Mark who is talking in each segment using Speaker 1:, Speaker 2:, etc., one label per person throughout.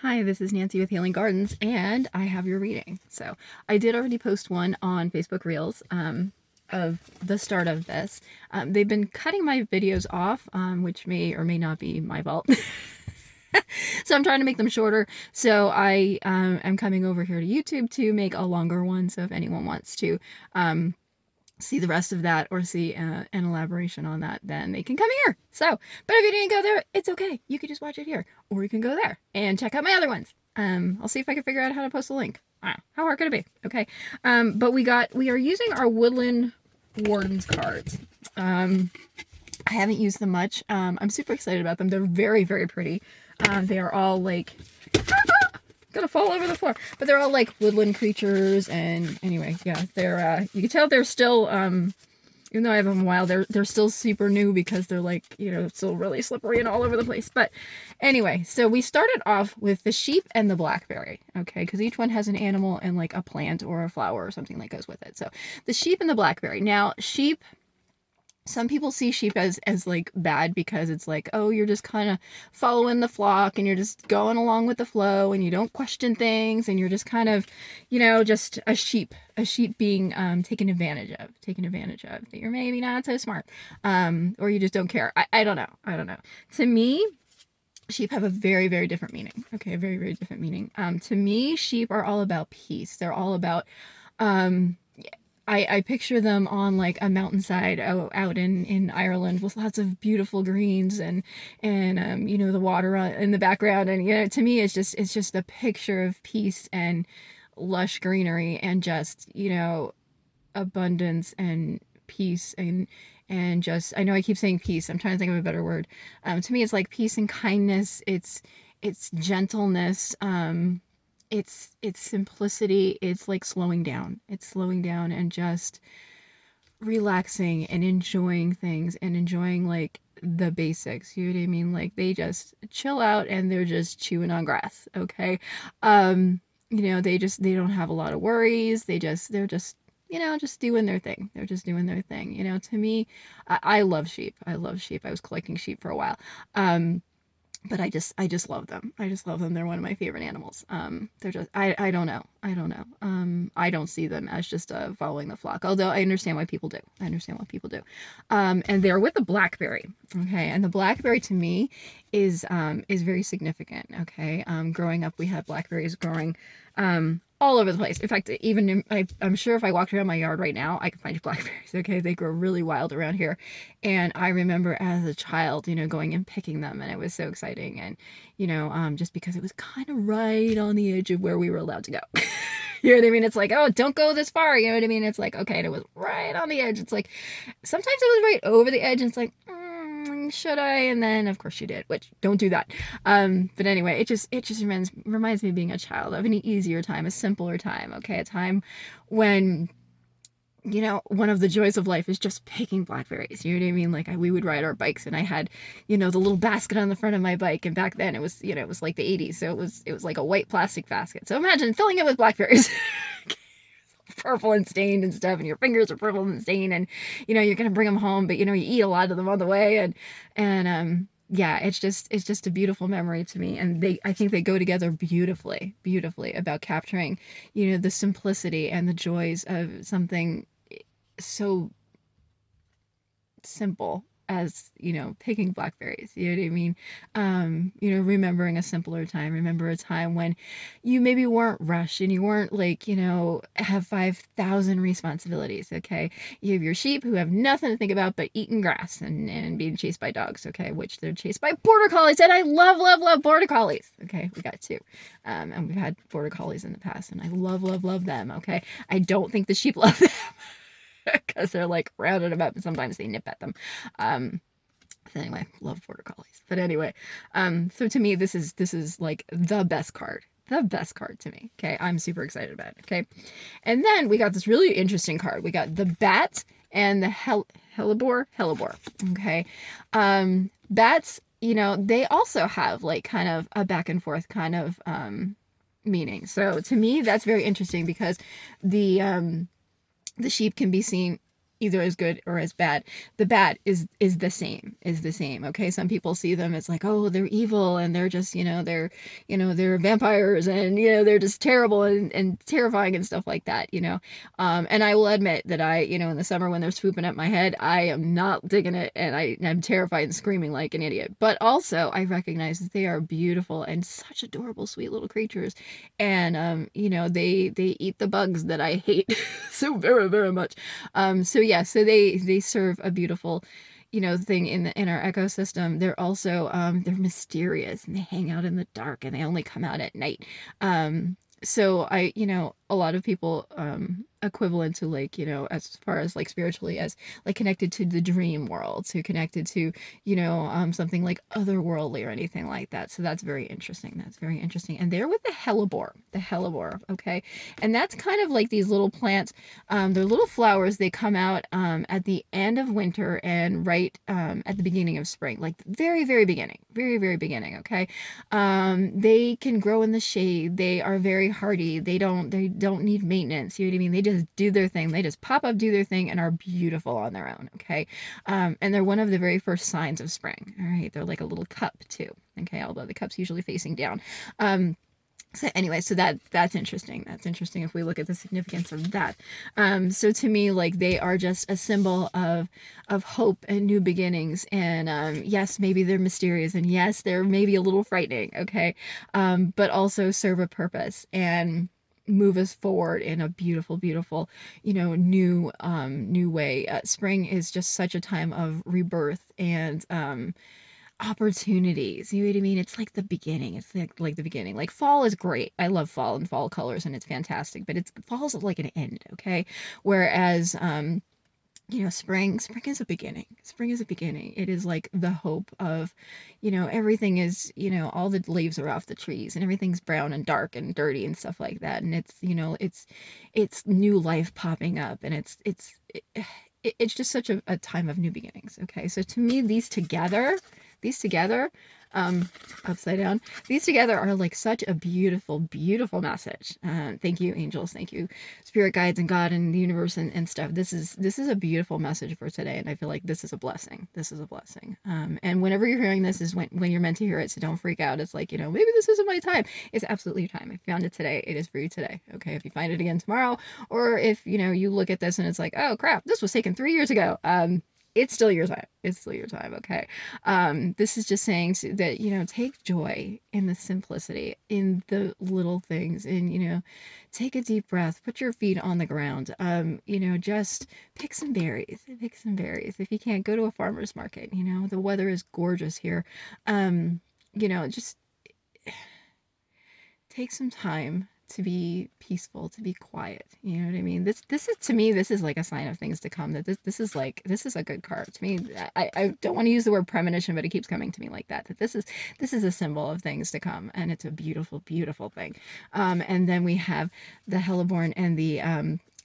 Speaker 1: Hi, this is Nancy with Healing Gardens, and I have your reading. So I did already post one on Facebook Reels of the start of this. They've been cutting my videos off, which may or may not be my fault. So I'm trying to make them shorter. So I am coming over here to YouTube to make a longer one. So if anyone wants to see the rest of that or see an elaboration on that, then they can come here. So, but if you didn't go there, it's okay. You can just watch it here, or you can go there and check out my other ones. I'll see if I can figure out how to post a link. How hard could it be? Okay. But we are using our Woodland Warden's cards. I haven't used them much. I'm super excited about them. They're very, very pretty. They are all like gonna fall over the floor, but they're all like woodland creatures. And anyway, yeah, they're you can tell they're still even though I have them a while, they're still super new because they're like, still really slippery and all over the place. But anyway, so we started off with the sheep and the blackberry, okay, because each one has an animal and like a plant or a flower or something that goes with it. So the sheep and the blackberry. Now sheep, some people see sheep as like bad because it's like, oh, you're just kind of following the flock and you're just going along with the flow and you don't question things and you're just kind of, just a sheep being taken advantage of, that you're maybe not so smart, or you just don't care. I don't know. To me, sheep have a very, very different meaning. Okay, a very, very different meaning. To me, sheep are all about peace. They're all about I picture them on like a mountainside out in Ireland with lots of beautiful greens and the water in the background. And to me, it's just a picture of peace and lush greenery and just abundance and peace and just, I know I keep saying peace. I'm trying to think of a better word. To me, it's like peace and kindness. It's gentleness. It's simplicity. It's like slowing down. It's slowing down and just relaxing and enjoying things and enjoying like the basics. You know what I mean? Like they just chill out and they're just chewing on grass. Okay. They don't have a lot of worries. They're just just doing their thing. They're just doing their thing. To me, I love sheep. I love sheep. I was collecting sheep for a while. But I just love them. I just love them. They're one of my favorite animals. They're just, I don't know. I don't see them as just following the flock, although I understand why people do. And they're with the blackberry. Okay. And the blackberry to me is very significant. Okay. Growing up, we had blackberries growing, all over the place. In fact, even I'm sure if I walked around my yard right now, I could find blackberries. Okay, they grow really wild around here, and I remember as a child, going and picking them, and it was so exciting. And just because it was kind of right on the edge of where we were allowed to go. You know what I mean? It's like, oh, don't go this far. You know what I mean? It's like, okay, and it was right on the edge. It's like sometimes it was right over the edge, and it's like, should I? And then of course she did, which don't do that. But anyway, it just reminds me of being a child, of an easier time, a simpler time. Okay, a time when one of the joys of life is just picking blackberries. You know what I mean? Like we would ride our bikes, and I had the little basket on the front of my bike, and back then it was it was like the 80s, so it was like a white plastic basket. So imagine filling it with blackberries. Purple and stained and stuff, and your fingers are purple and stained, and you're gonna bring them home, but you eat a lot of them on the way, and yeah, it's just a beautiful memory to me. And I think they go together beautifully about capturing the simplicity and the joys of something so simple as picking blackberries. You know what I mean? Remembering a simpler time. Remember a time when you maybe weren't rushed and you weren't like have 5,000 responsibilities. Okay, you have your sheep who have nothing to think about but eating grass and being chased by dogs. Okay, which they're chased by border collies, and I love border collies. Okay, we got two, and we've had border collies in the past, and I love them. Okay, I don't think the sheep love them. Because they're like rounded them up and sometimes they nip at them. So anyway, love border collies. But anyway, so to me, this is like the best card to me. Okay, I'm super excited about it. Okay, and then we got this really interesting card. We got the bat and the Hellebore. Okay, bats. They also have like kind of a back and forth kind of meaning. So to me, that's very interesting because the sheep can be seen either as good or as bad. The bad is the same. Okay, some people see them as like, oh, they're evil and they're just, they're vampires and they're just terrible and terrifying and stuff like that. And I will admit that in the summer when they're swooping at my head, I am not digging it, and I'm terrified and screaming like an idiot. But also I recognize that they are beautiful and such adorable, sweet little creatures, and they eat the bugs that I hate so very, very much. So yeah, so they serve a beautiful, thing in our ecosystem. They're also they're mysterious, and they hang out in the dark, and they only come out at night. So a lot of people equivalent to, like, as far as like spiritually, as like connected to the dream world, so connected to something like otherworldly or anything like that. So that's very interesting. That's very interesting. And they're with the Hellebore, okay? And that's kind of like these little plants. They're little flowers. They come out at the end of winter and right at the beginning of spring, like very, very beginning, very, very beginning. Okay. They can grow in the shade. They are very hardy. They don't need maintenance. You know what I mean? They just do their thing. They just pop up, do their thing, and are beautiful on their own. Okay. And they're one of the very first signs of spring. All right. They're like a little cup too. Okay. Although the cup's usually facing down. So anyway, so that's interesting. That's interesting if we look at the significance of that. So to me, like, they are just a symbol of hope and new beginnings. And yes, maybe they're mysterious, and yes, they're maybe a little frightening. Okay, but also serve a purpose and move us forward in a beautiful, beautiful, new way. Spring is just such a time of rebirth and opportunities. You know what I mean? It's like the beginning. It's like the beginning. Like, fall is great. I love fall and fall colors, and it's fantastic. But fall's like an end, okay? Whereas spring is a beginning. Spring is a beginning. It is like the hope of, everything is, all the leaves are off the trees and everything's brown and dark and dirty and stuff like that. And it's new life popping up, and it's just such a time of new beginnings. Okay, so to me, these together, upside down, these together are like such a beautiful, beautiful message. Thank you, angels. Thank you, spirit guides and God and the universe and stuff. This is a beautiful message for today, and I feel like this is a blessing. This is a blessing. And whenever you're hearing this is when you're meant to hear it. So don't freak out. It's like, maybe this isn't my time. It's absolutely your time. I found it today. It is for you today. Okay. If you find it again tomorrow, or if you look at this and it's like, oh crap, this was taken 3 years ago. It's still your time. It's still your time. Okay. This is just saying that, take joy in the simplicity, in the little things, and, take a deep breath, put your feet on the ground. Just pick some berries. Pick some berries. If you can't, go to a farmer's market. The weather is gorgeous here. Just take some time to be peaceful, to be quiet. You know what I mean? This is, to me, this is like a sign of things to come. That this is a good card to me. I don't want to use the word premonition, but it keeps coming to me like that. That this is a symbol of things to come, and it's a beautiful, beautiful thing. And then we have the Hellebore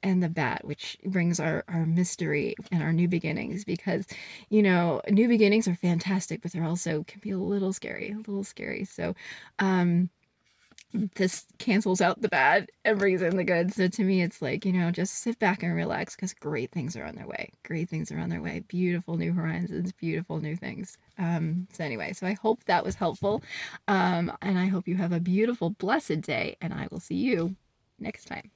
Speaker 1: and the bat, which brings our mystery and our new beginnings, because new beginnings are fantastic, but they're also can be a little scary. So this cancels out the bad and brings in the good. So to me, it's like, just sit back and relax, because great things are on their way. Great things are on their way. Beautiful new horizons, beautiful new things. So anyway, so I hope that was helpful. And I hope you have a beautiful, blessed day, and I will see you next time.